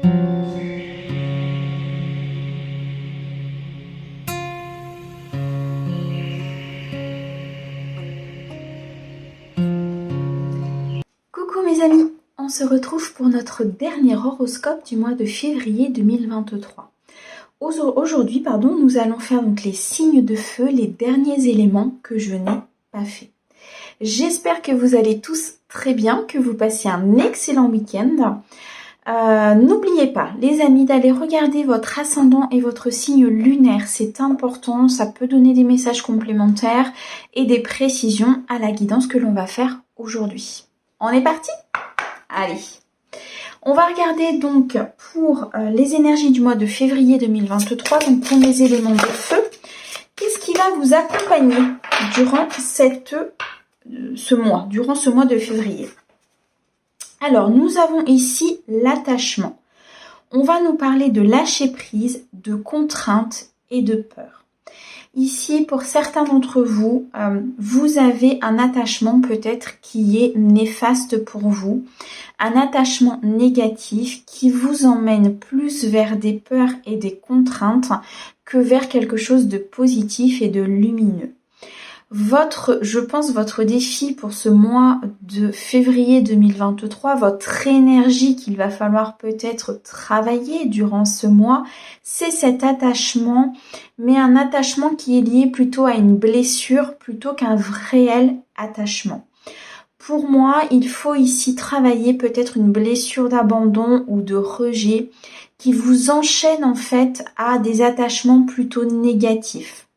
Coucou mes amis, on se retrouve pour notre dernier horoscope du mois de février 2023. Aujourd'hui, nous allons faire donc les signes de feu, les derniers éléments que je n'ai pas fait. J'espère que vous allez tous très bien, que vous passez un excellent week-end. N'oubliez pas, les amis, d'aller regarder votre ascendant et votre signe lunaire. C'est important, ça peut donner des messages complémentaires et des précisions à la guidance que l'on va faire aujourd'hui. On est parti? Allez, on va regarder donc pour les énergies du mois de février 2023, donc pour les éléments de feu. Qu'est-ce qui va vous accompagner durant ce mois de février? Alors, nous avons ici l'attachement. On va nous parler de lâcher prise, de contraintes et de peur. Ici, pour certains d'entre vous, vous avez un attachement peut-être qui est néfaste pour vous, un attachement négatif qui vous emmène plus vers des peurs et des contraintes que vers quelque chose de positif et de lumineux. Je pense votre défi pour ce mois de février 2023, votre énergie qu'il va falloir peut-être travailler durant ce mois, c'est cet attachement, mais un attachement qui est lié plutôt à une blessure plutôt qu'un réel attachement. Pour moi, il faut ici travailler peut-être une blessure d'abandon ou de rejet qui vous enchaîne en fait à des attachements plutôt négatifs.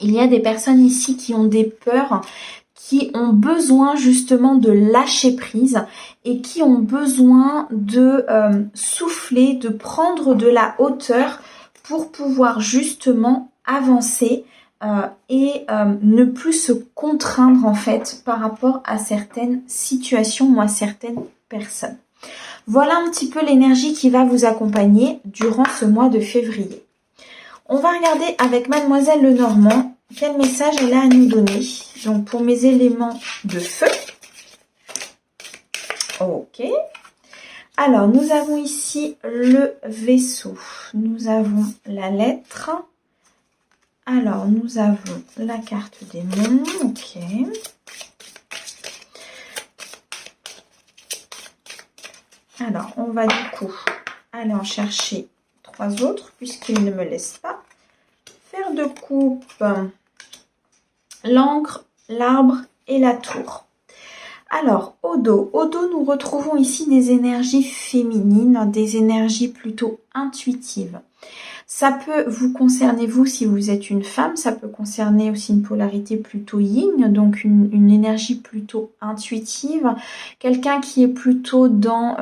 Il y a des personnes ici qui ont des peurs, qui ont besoin justement de lâcher prise et qui ont besoin de souffler, de prendre de la hauteur pour pouvoir justement avancer et ne plus se contraindre en fait par rapport à certaines situations ou à certaines personnes. Voilà un petit peu l'énergie qui va vous accompagner durant ce mois de février. On va regarder avec Mademoiselle Lenormand quel message elle a à nous donner. Donc pour mes éléments de feu. Ok. Alors nous avons ici le vaisseau. Nous avons la lettre. Alors nous avons la carte des mondes. Ok. Alors on va du coup aller en chercher 3 autres puisqu'il ne me laisse pas faire de coupe. L'encre, l'arbre et la tour. Alors, au dos, nous retrouvons ici des énergies féminines, des énergies plutôt intuitives. Ça peut vous concerner, vous, si vous êtes une femme, ça peut concerner aussi une polarité plutôt yin, donc une énergie plutôt intuitive, quelqu'un qui est plutôt dans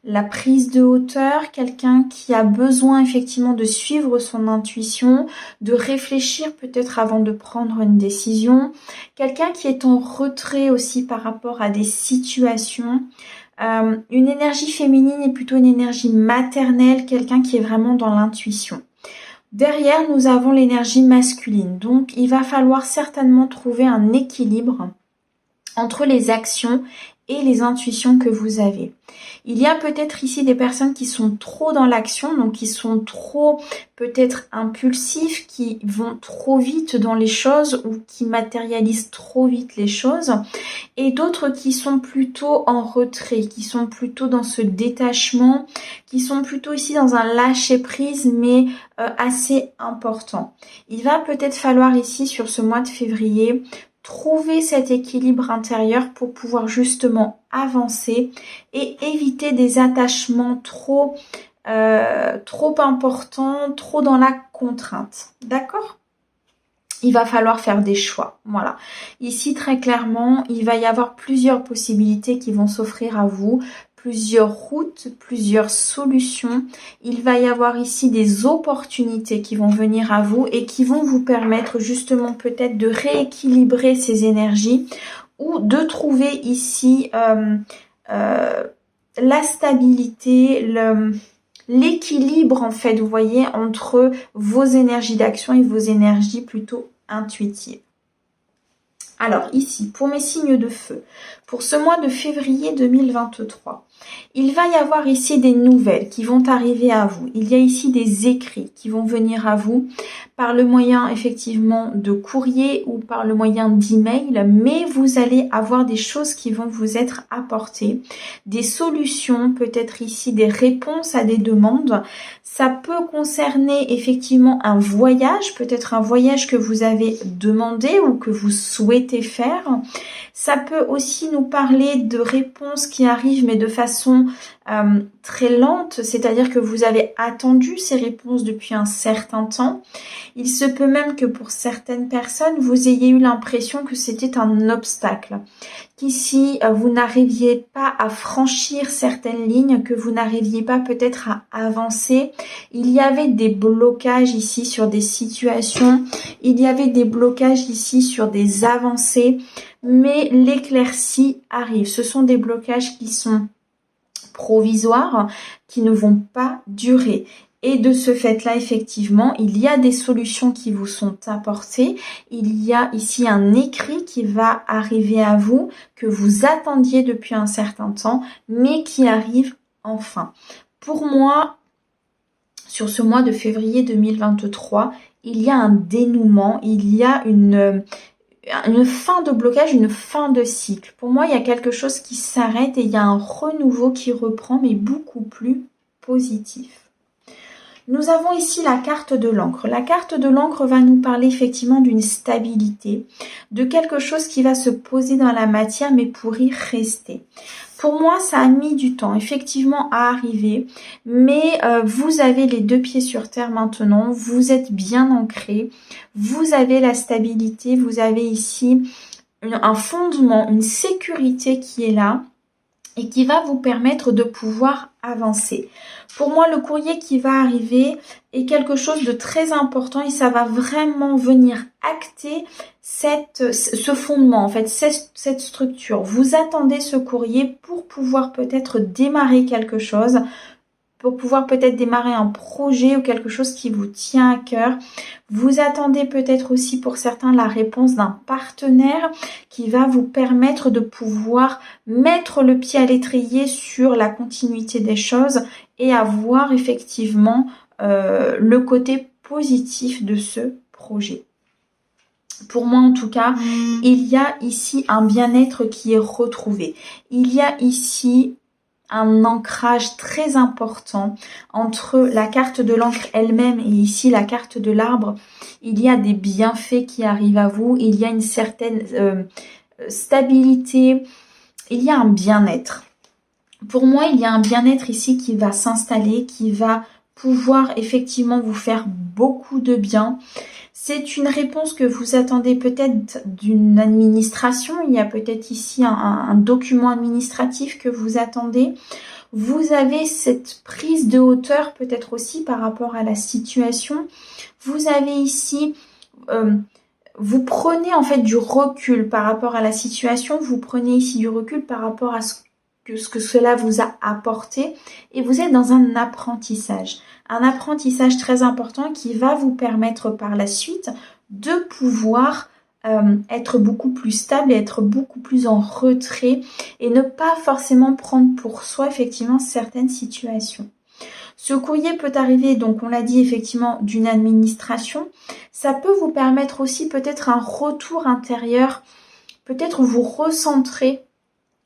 la prise de hauteur, quelqu'un qui a besoin effectivement de suivre son intuition, de réfléchir peut-être avant de prendre une décision, quelqu'un qui est en retrait aussi par rapport à des situations. Une énergie féminine est plutôt une énergie maternelle, quelqu'un qui est vraiment dans l'intuition. Derrière, nous avons l'énergie masculine. Donc, il va falloir certainement trouver un équilibre entre les actions et les intuitions que vous avez. Il y a peut-être ici des personnes qui sont trop dans l'action, donc qui sont trop peut-être impulsifs, qui vont trop vite dans les choses ou qui matérialisent trop vite les choses, et d'autres qui sont plutôt en retrait, qui sont plutôt dans ce détachement, qui sont plutôt ici dans un lâcher-prise, mais assez important. Il va peut-être falloir ici, sur ce mois de février, trouver cet équilibre intérieur pour pouvoir justement avancer et éviter des attachements trop importants, trop dans la contrainte. D'accord ? Il va falloir faire des choix. Voilà. Ici, très clairement, il va y avoir plusieurs possibilités qui vont s'offrir à vous, plusieurs routes, plusieurs solutions. Il va y avoir ici des opportunités qui vont venir à vous et qui vont vous permettre justement peut-être de rééquilibrer ces énergies ou de trouver ici la stabilité, l'équilibre en fait, vous voyez, entre vos énergies d'action et vos énergies plutôt intuitives. Alors ici, pour mes signes de feu, pour ce mois de février 2023, il va y avoir ici des nouvelles qui vont arriver à vous. Il y a ici des écrits qui vont venir à vous par le moyen effectivement de courrier ou par le moyen d'email, mais vous allez avoir des choses qui vont vous être apportées, des solutions, peut-être ici des réponses à des demandes. Ça peut concerner effectivement un voyage, peut-être un voyage que vous avez demandé ou que vous souhaitez faire. Ça peut aussi nous parler de réponses qui arrivent mais de façon très lente, c'est-à-dire que vous avez attendu ces réponses depuis un certain temps. Il se peut même que pour certaines personnes, vous ayez eu l'impression que c'était un obstacle, qu'ici vous n'arriviez pas à franchir certaines lignes, que vous n'arriviez pas peut-être à avancer. Il y avait des blocages ici sur des situations, il y avait des blocages ici sur des avancées, mais l'éclaircie arrive. Ce sont des blocages qui sont provisoires, qui ne vont pas durer. Et de ce fait-là, effectivement, il y a des solutions qui vous sont apportées. Il y a ici un écrit qui va arriver à vous, que vous attendiez depuis un certain temps, mais qui arrive enfin. Pour moi, sur ce mois de février 2023, il y a un dénouement, il y a une fin de blocage, une fin de cycle. Pour moi, il y a quelque chose qui s'arrête et il y a un renouveau qui reprend, mais beaucoup plus positif. Nous avons ici la carte de l'encre. La carte de l'encre va nous parler effectivement d'une stabilité, de quelque chose qui va se poser dans la matière, mais pour y rester. Pour moi, ça a mis du temps, effectivement, à arriver, mais vous avez les deux pieds sur terre maintenant, vous êtes bien ancré, vous avez la stabilité, vous avez ici un fondement, une sécurité qui est là et qui va vous permettre de pouvoir avancer. Pour moi, le courrier qui va arriver est quelque chose de très important et ça va vraiment venir acter ce fondement, en fait, cette structure. Vous attendez ce courrier pour pouvoir peut-être démarrer quelque chose, pour pouvoir peut-être démarrer un projet ou quelque chose qui vous tient à cœur. Vous attendez peut-être aussi pour certains la réponse d'un partenaire qui va vous permettre de pouvoir mettre le pied à l'étrier sur la continuité des choses et avoir effectivement le côté positif de ce projet. Pour moi en tout cas, il y a ici un bien-être qui est retrouvé. Il y a ici un ancrage très important entre la carte de l'encre elle-même et ici la carte de l'arbre. Il y a des bienfaits qui arrivent à vous, il y a une certaine stabilité, il y a un bien-être. Pour moi, il y a un bien-être ici qui va s'installer, qui va pouvoir effectivement vous faire beaucoup de bien. C'est une réponse que vous attendez peut-être d'une administration. Il y a peut-être ici un document administratif que vous attendez. Vous avez cette prise de hauteur peut-être aussi par rapport à la situation. Vous avez ici... vous prenez en fait du recul par rapport à la situation. Vous prenez ici du recul par rapport à ce que cela vous a apporté et vous êtes dans un apprentissage très important qui va vous permettre par la suite de pouvoir être beaucoup plus stable et être beaucoup plus en retrait et ne pas forcément prendre pour soi effectivement certaines situations. Ce courrier peut arriver, donc on l'a dit effectivement, d'une administration. Ça peut vous permettre aussi peut-être un retour intérieur, peut-être vous recentrer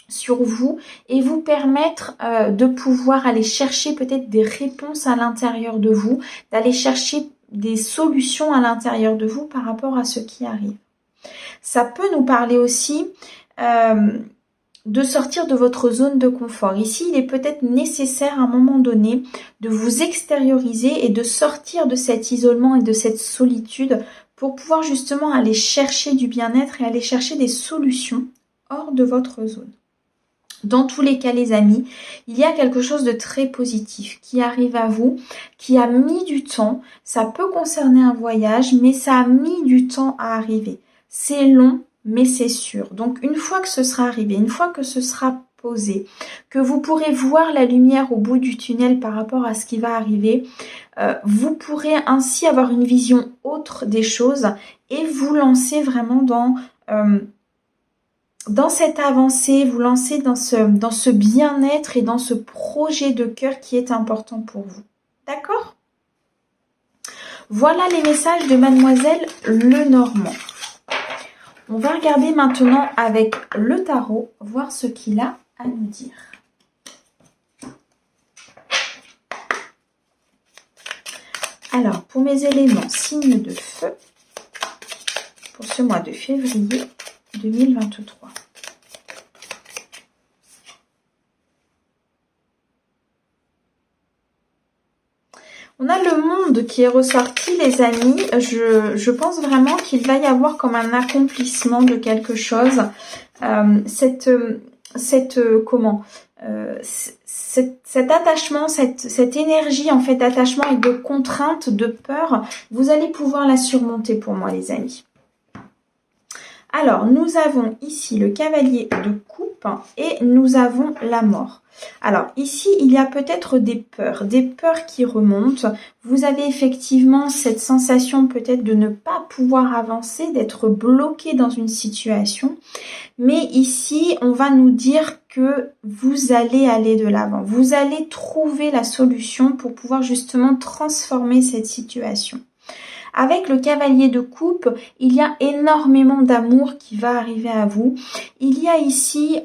sur vous et vous permettre de pouvoir aller chercher peut-être des réponses à l'intérieur de vous, d'aller chercher des solutions à l'intérieur de vous par rapport à ce qui arrive. Ça peut nous parler aussi de sortir de votre zone de confort. Ici, il est peut-être nécessaire à un moment donné de vous extérioriser et de sortir de cet isolement et de cette solitude pour pouvoir justement aller chercher du bien-être et aller chercher des solutions hors de votre zone. Dans tous les cas, les amis, il y a quelque chose de très positif qui arrive à vous, qui a mis du temps. Ça peut concerner un voyage, mais ça a mis du temps à arriver. C'est long, mais c'est sûr. Donc, une fois que ce sera arrivé, une fois que ce sera posé, que vous pourrez voir la lumière au bout du tunnel par rapport à ce qui va arriver, vous pourrez ainsi avoir une vision autre des choses et vous lancer vraiment dans dans cette avancée, vous lancez dans ce bien-être et dans ce projet de cœur qui est important pour vous. D'accord? Voilà les messages de Mademoiselle Lenormand. On va regarder maintenant avec le tarot, voir ce qu'il a à nous dire. Alors, pour mes éléments, signes de feu, pour ce mois de février 2023. On a le monde qui est ressorti, les amis. Je pense vraiment qu'il va y avoir comme un accomplissement de quelque chose. Cet attachement, cette énergie en fait d'attachement et de contrainte, de peur, vous allez pouvoir la surmonter pour moi, les amis. Alors, nous avons ici le cavalier de coupe et nous avons la mort. Alors, ici, il y a peut-être des peurs qui remontent. Vous avez effectivement cette sensation peut-être de ne pas pouvoir avancer, d'être bloqué dans une situation. Mais ici, on va nous dire que vous allez aller de l'avant. Vous allez trouver la solution pour pouvoir justement transformer cette situation. Avec le cavalier de coupe, il y a énormément d'amour qui va arriver à vous. Il y a ici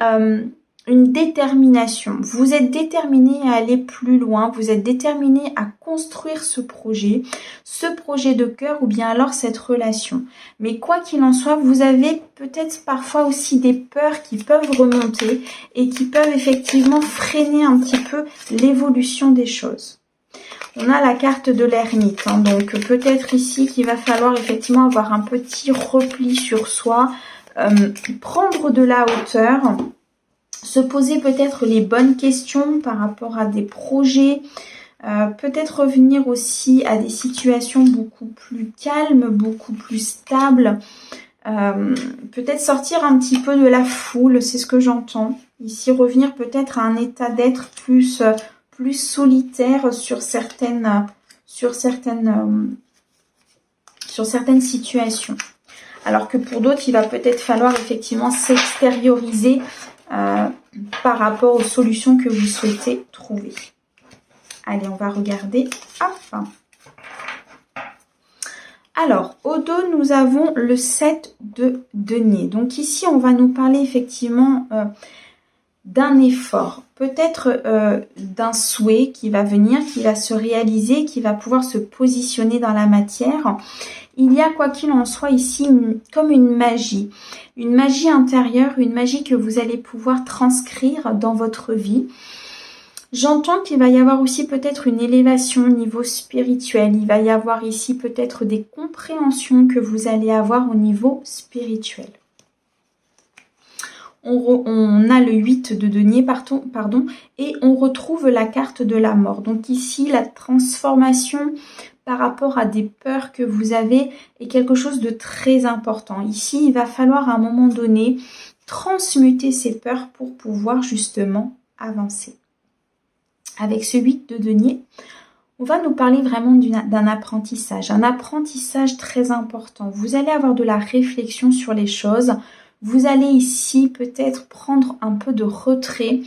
une détermination. Vous êtes déterminé à aller plus loin. Vous êtes déterminé à construire ce projet de cœur ou bien alors cette relation. Mais quoi qu'il en soit, vous avez peut-être parfois aussi des peurs qui peuvent remonter et qui peuvent effectivement freiner un petit peu l'évolution des choses. On a la carte de l'ermite, hein, donc peut-être ici qu'il va falloir effectivement avoir un petit repli sur soi, prendre de la hauteur, se poser peut-être les bonnes questions par rapport à des projets, peut-être revenir aussi à des situations beaucoup plus calmes, beaucoup plus stables, peut-être sortir un petit peu de la foule, c'est ce que j'entends. Ici, revenir peut-être à un état d'être plus solitaire sur certaines situations. Alors que pour d'autres, il va peut-être falloir effectivement s'extérioriser par rapport aux solutions que vous souhaitez trouver. Allez, on va regarder. Hop. Alors, au dos, nous avons le 7 de denier. Donc ici, on va nous parler effectivement d'un effort, peut-être d'un souhait qui va venir, qui va se réaliser, qui va pouvoir se positionner dans la matière. Il y a, quoi qu'il en soit, ici comme une magie intérieure, une magie que vous allez pouvoir transcrire dans votre vie. J'entends qu'il va y avoir aussi peut-être une élévation au niveau spirituel. Il va y avoir ici peut-être des compréhensions que vous allez avoir au niveau spirituel. On a le 8 de denier, pardon, et on retrouve la carte de la mort. Donc ici, la transformation par rapport à des peurs que vous avez est quelque chose de très important. Ici, il va falloir à un moment donné transmuter ces peurs pour pouvoir justement avancer. Avec ce 8 de denier, on va nous parler vraiment d'un apprentissage, un apprentissage très important. Vous allez avoir de la réflexion sur les choses. Vous allez ici peut-être prendre un peu de retrait,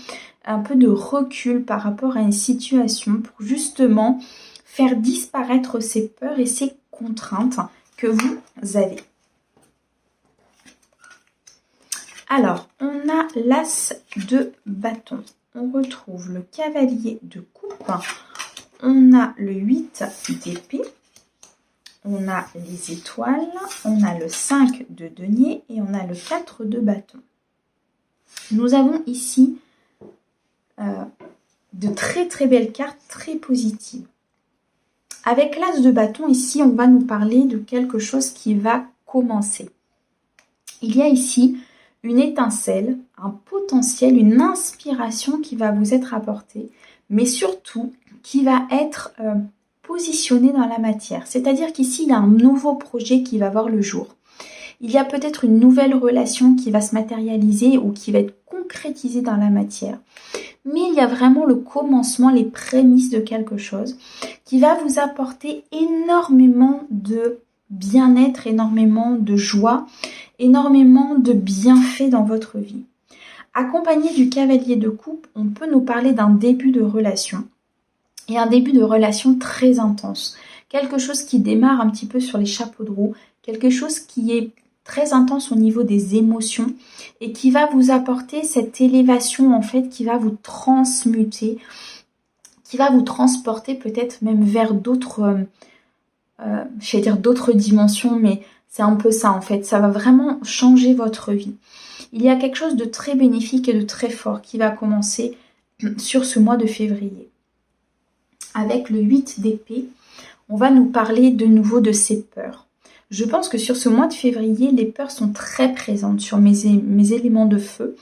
un peu de recul par rapport à une situation pour justement faire disparaître ces peurs et ces contraintes que vous avez. Alors, on a l'as de bâton. On retrouve le cavalier de coupe. On a le 8 d'épée. On a les étoiles, on a le 5 de denier et on a le 4 de bâton. Nous avons ici de très très belles cartes, très positives. Avec l'as de bâton, ici, on va nous parler de quelque chose qui va commencer. Il y a ici une étincelle, un potentiel, une inspiration qui va vous être apportée, mais surtout qui va être positionné dans la matière. C'est-à-dire qu'ici, il y a un nouveau projet qui va voir le jour. Il y a peut-être une nouvelle relation qui va se matérialiser ou qui va être concrétisée dans la matière. Mais il y a vraiment le commencement, les prémices de quelque chose qui va vous apporter énormément de bien-être, énormément de joie énormément de bienfaits dans votre vie. Accompagné du cavalier de coupe, on peut nous parler d'un début de relation. Et un début de relation très intense. Quelque chose qui démarre un petit peu sur les chapeaux de roue. Quelque chose qui est très intense au niveau des émotions. Et qui va vous apporter cette élévation en fait, qui va vous transmuter. Qui va vous transporter peut-être même vers d'autres, je vais dire d'autres dimensions. Mais c'est un peu ça en fait. Ça va vraiment changer votre vie. Il y a quelque chose de très bénéfique et de très fort qui va commencer sur ce mois de février. Avec le 8 d'épée, on va nous parler de nouveau de ces peurs. Je pense que sur ce mois de février, les peurs sont très présentes sur mes éléments de feu.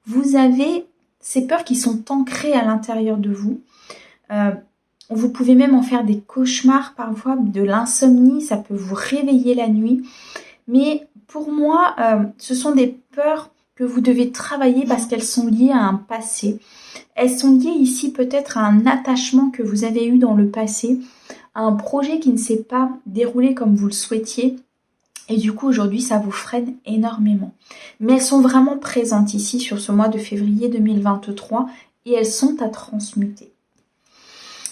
Vous avez ces peurs qui sont ancrées à l'intérieur de vous. Vous pouvez même en faire des cauchemars parfois, de l'insomnie, ça peut vous réveiller la nuit. Mais pour moi, ce sont des peurs que vous devez travailler parce qu'elles sont liées à un passé. Elles sont liées ici peut-être à un attachement que vous avez eu dans le passé, à un projet qui ne s'est pas déroulé comme vous le souhaitiez. Et du coup, aujourd'hui, ça vous freine énormément. Mais elles sont vraiment présentes ici sur ce mois de février 2023 et elles sont à transmuter.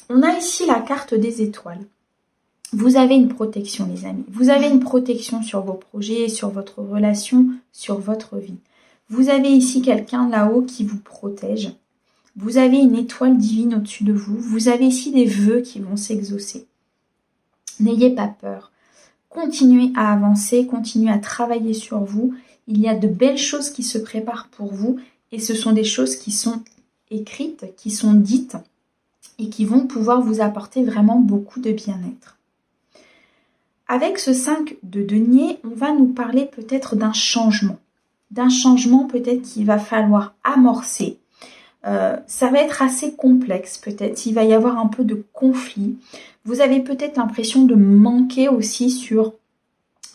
On a ici la carte des étoiles. Vous avez une protection, les amis. Vous avez une protection sur vos projets, sur votre relation, sur votre vie. Vous avez ici quelqu'un là-haut qui vous protège. Vous avez une étoile divine au-dessus de vous. Vous avez ici des vœux qui vont s'exaucer. N'ayez pas peur. Continuez à avancer, continuez à travailler sur vous. Il y a de belles choses qui se préparent pour vous et ce sont des choses qui sont écrites, qui sont dites et qui vont pouvoir vous apporter vraiment beaucoup de bien-être. Avec ce 5 de denier, on va nous parler peut-être d'un changement. D'un changement peut-être qu'il va falloir amorcer. Ça va être assez complexe peut-être, il va y avoir un peu de conflit. Vous avez peut-être l'impression de manquer aussi sur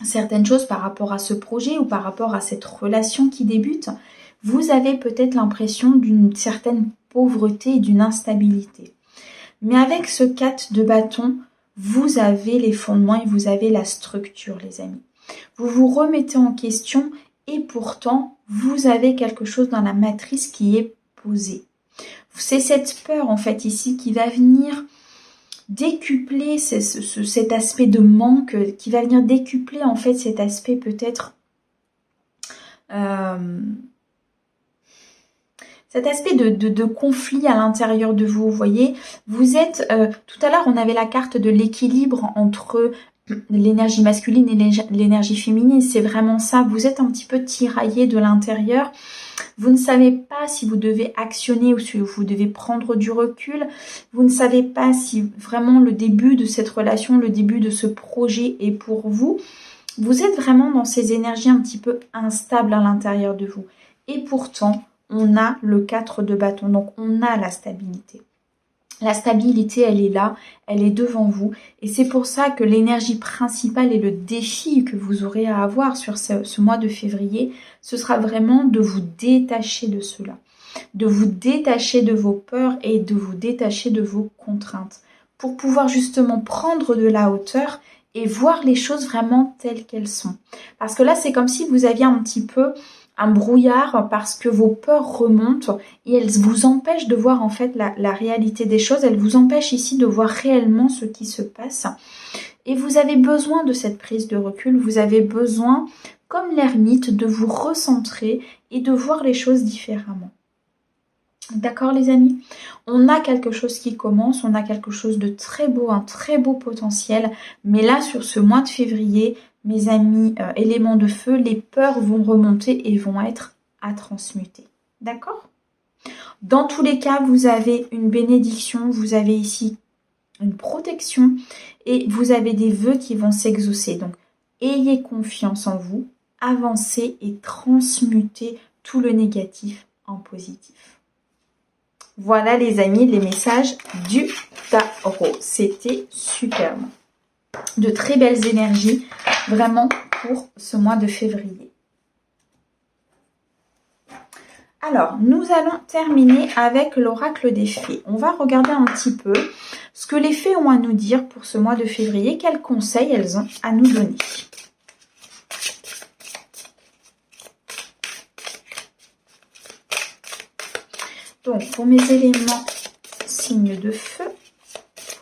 certaines choses par rapport à ce projet ou par rapport à cette relation qui débute. Vous avez peut-être l'impression d'une certaine pauvreté et d'une instabilité. Mais avec ce 4 de bâton, vous avez les fondements et vous avez la structure, les amis. Vous vous remettez en question et pourtant, vous avez quelque chose dans la matrice qui est posée. C'est cette peur, en fait, ici, qui va venir décupler cet aspect de manque, qui va venir décupler, en fait, cet aspect peut-être... cet aspect de conflit à l'intérieur de vous, vous voyez. Vous êtes, tout à l'heure, on avait la carte de l'équilibre entre l'énergie masculine et l'énergie féminine. C'est vraiment ça. Vous êtes un petit peu tiraillé de l'intérieur. Vous ne savez pas si vous devez actionner ou si vous devez prendre du recul. Vous ne savez pas si vraiment le début de cette relation, le début de ce projet est pour vous. Vous êtes vraiment dans ces énergies un petit peu instables à l'intérieur de vous. Et pourtant, on a le 4 de bâton, donc on a la stabilité. La stabilité, elle est là, elle est devant vous. Et c'est pour ça que l'énergie principale et le défi que vous aurez à avoir sur ce mois de février, ce sera vraiment de vous détacher de cela. De vous détacher de vos peurs et de vous détacher de vos contraintes. Pour pouvoir justement prendre de la hauteur et voir les choses vraiment telles qu'elles sont. Parce que là, c'est comme si vous aviez un petit peu un brouillard parce que vos peurs remontent et elles vous empêchent de voir en fait la réalité des choses. Elles vous empêchent ici de voir réellement ce qui se passe. Et vous avez besoin de cette prise de recul. Vous avez besoin, comme l'ermite, de vous recentrer et de voir les choses différemment. D'accord les amis? On a quelque chose qui commence, on a quelque chose de très beau, un très beau potentiel. Mais là, sur ce mois de février, mes amis éléments de feu, les peurs vont remonter et vont être à transmuter. D'accord? Dans tous les cas, vous avez une bénédiction, vous avez ici une protection et vous avez des vœux qui vont s'exaucer. Donc, ayez confiance en vous, avancez et transmutez tout le négatif en positif. Voilà les amis, les messages du tarot. C'était superbe. De très belles énergies, vraiment pour ce mois de février. Alors, nous allons terminer avec l'oracle des fées. On va regarder un petit peu ce que les fées ont à nous dire pour ce mois de février, quels conseils elles ont à nous donner. Donc, pour mes éléments signes de feu,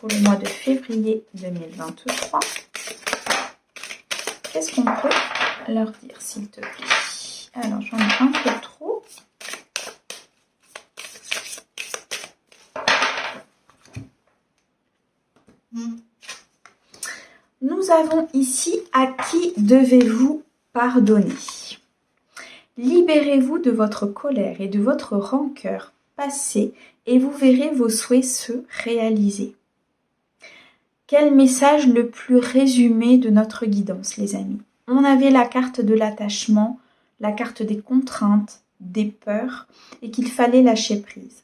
pour le mois de février 2023, qu'est-ce qu'on peut leur dire, s'il te plaît? Alors, j'en ai un peu trop. Nous avons ici à qui devez-vous pardonner. Libérez-vous de votre colère et de votre rancœur passée et vous verrez vos souhaits se réaliser. Quel message le plus résumé de notre guidance, les amis? On avait la carte de l'attachement, la carte des contraintes, des peurs et qu'il fallait lâcher prise.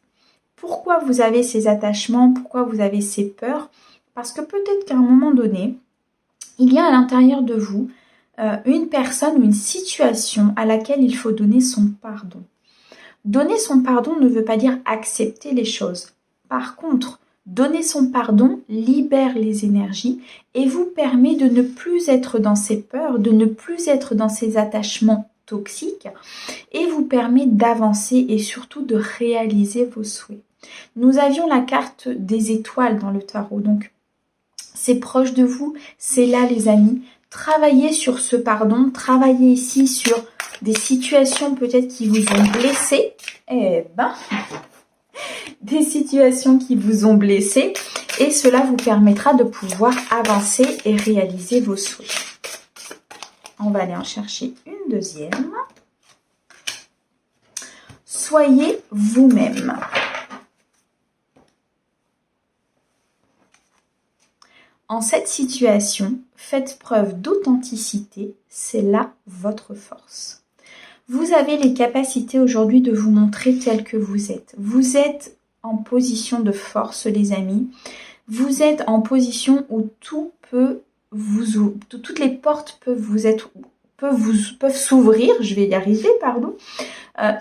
Pourquoi vous avez ces attachements? Pourquoi vous avez ces peurs? Parce que peut-être qu'à un moment donné, il y a à l'intérieur de vous une personne ou une situation à laquelle il faut donner son pardon. Donner son pardon ne veut pas dire accepter les choses. Par contre, donner son pardon libère les énergies et vous permet de ne plus être dans ces peurs, de ne plus être dans ces attachements toxiques et vous permet d'avancer et surtout de réaliser vos souhaits. Nous avions la carte des étoiles dans le tarot, donc c'est proche de vous, c'est là les amis. Travaillez sur ce pardon, travaillez ici sur des situations peut-être qui vous ont blessé. Des situations qui vous ont blessé et cela vous permettra de pouvoir avancer et réaliser vos souhaits. On va aller en chercher une deuxième. Soyez vous-même. En cette situation, faites preuve d'authenticité, c'est là votre force. Vous avez les capacités aujourd'hui de vous montrer tel que vous êtes. Vous êtes en position de force, les amis. Vous êtes en position où tout peut toutes les portes peuvent s'ouvrir, je vais y arriver, pardon.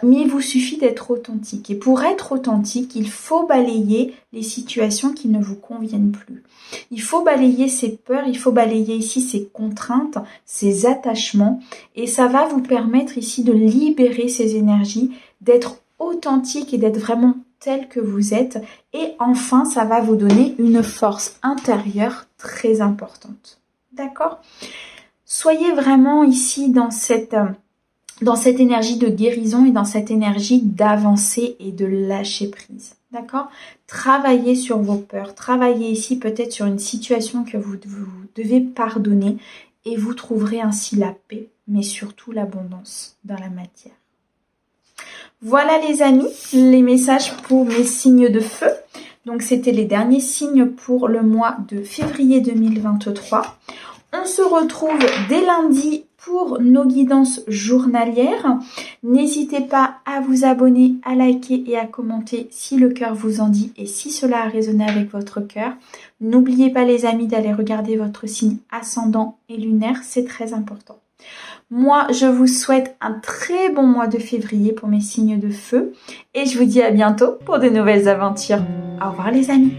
Mais il vous suffit d'être authentique. Et pour être authentique, il faut balayer les situations qui ne vous conviennent plus. Il faut balayer ces peurs, il faut balayer ici ces contraintes, ces attachements. Et ça va vous permettre ici de libérer ces énergies, d'être authentique et d'être vraiment tel que vous êtes. Et enfin, ça va vous donner une force intérieure très importante. D'accord ? Soyez vraiment ici dans cette énergie de guérison et dans cette énergie d'avancer et de lâcher prise. D'accord? Travaillez sur vos peurs. Travaillez ici peut-être sur une situation que vous devez pardonner et vous trouverez ainsi la paix, mais surtout l'abondance dans la matière. Voilà les amis, les messages pour mes signes de feu. Donc c'était les derniers signes pour le mois de février 2023. On se retrouve dès lundi pour nos guidances journalières. N'hésitez pas à vous abonner, à liker et à commenter si le cœur vous en dit et si cela a résonné avec votre cœur. N'oubliez pas les amis d'aller regarder votre signe ascendant et lunaire, c'est très important. Moi, je vous souhaite un très bon mois de février pour mes signes de feu et je vous dis à bientôt pour de nouvelles aventures. Au revoir les amis.